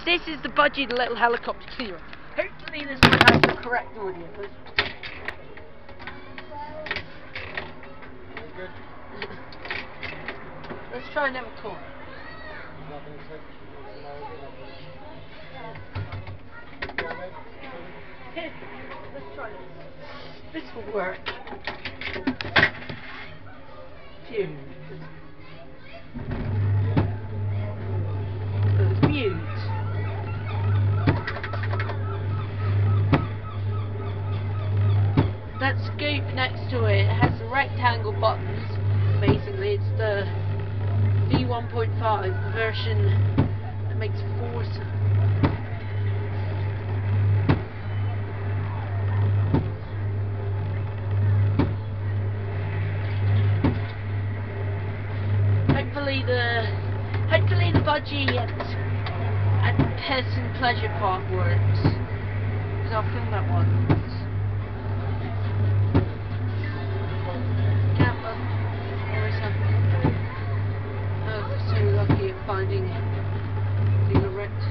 this is the Budgie the little helicopter clearer. Hopefully this one has the correct audio. Very good. Let's try another call. Here, let's try this. This will work. Phew. Mute. That scoop next to it has the rectangle buttons. Basically, it's the V1.5 version that makes force. Hopefully the Budgie at Piss and Pleasure Park works. Because I'll film that one. Camper. Always happy. Oh, so lucky at finding the wrecked.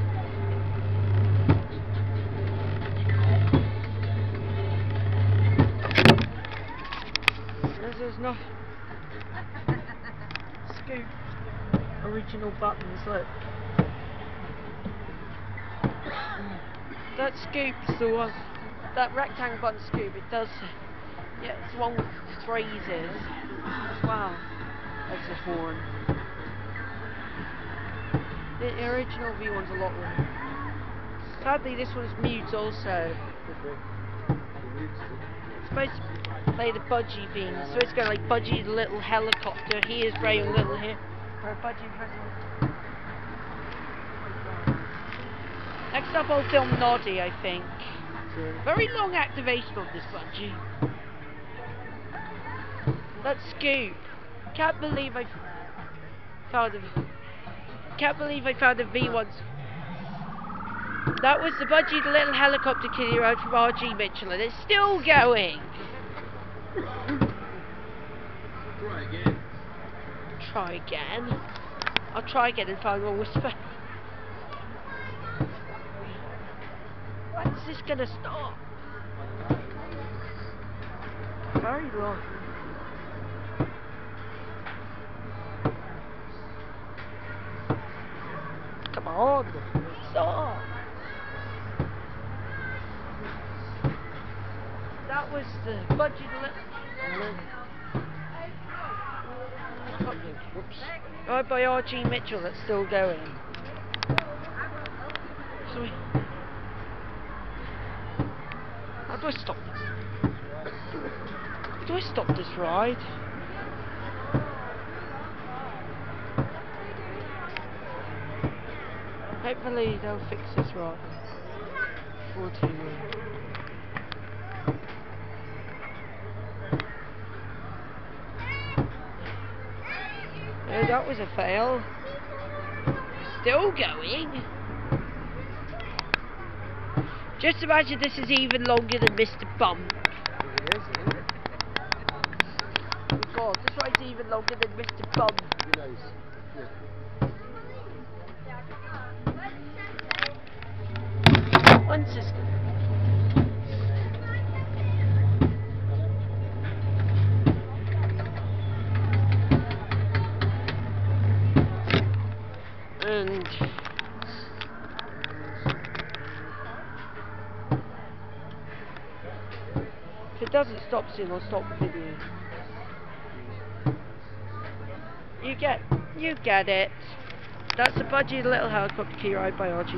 There's no scoop. Original buttons, look. That scoop's the one. That rectangle button scoop, it does. Yeah, it's the one with phrases. Wow. That's a horn. The original V1's a lot more. Sadly, this one's mute also. It's supposed to play the Budgie theme, so it's going like Budgie the little helicopter. He is very little here. For a Budgie present. Next up I'll film Noddy, I think. Very long activation on this Budgie. That scoop. Can't believe I found a V1. That was the Budgie the little helicopter kiddie ride from R.G. Mitchell, and it's still going. Try again. Try again. I'll try again and find one whisper. When's this gonna stop? Very long. Come on, stop. That was the Budgie the little. Whoops. Right by R.G. Mitchell, that's still going. Sorry. How do I stop this? How do I stop this ride? Hopefully they'll fix this ride before too long. Oh, that was a fail. Still going. Just imagine this is even longer than Mr. Bump. It is, isn't it? Oh God, this ride's even longer than Mr. Bump. Who knows? One system. And if it doesn't stop soon, I'll stop the video. You get it. That's the Budgie the little helicopter key ride by R.G.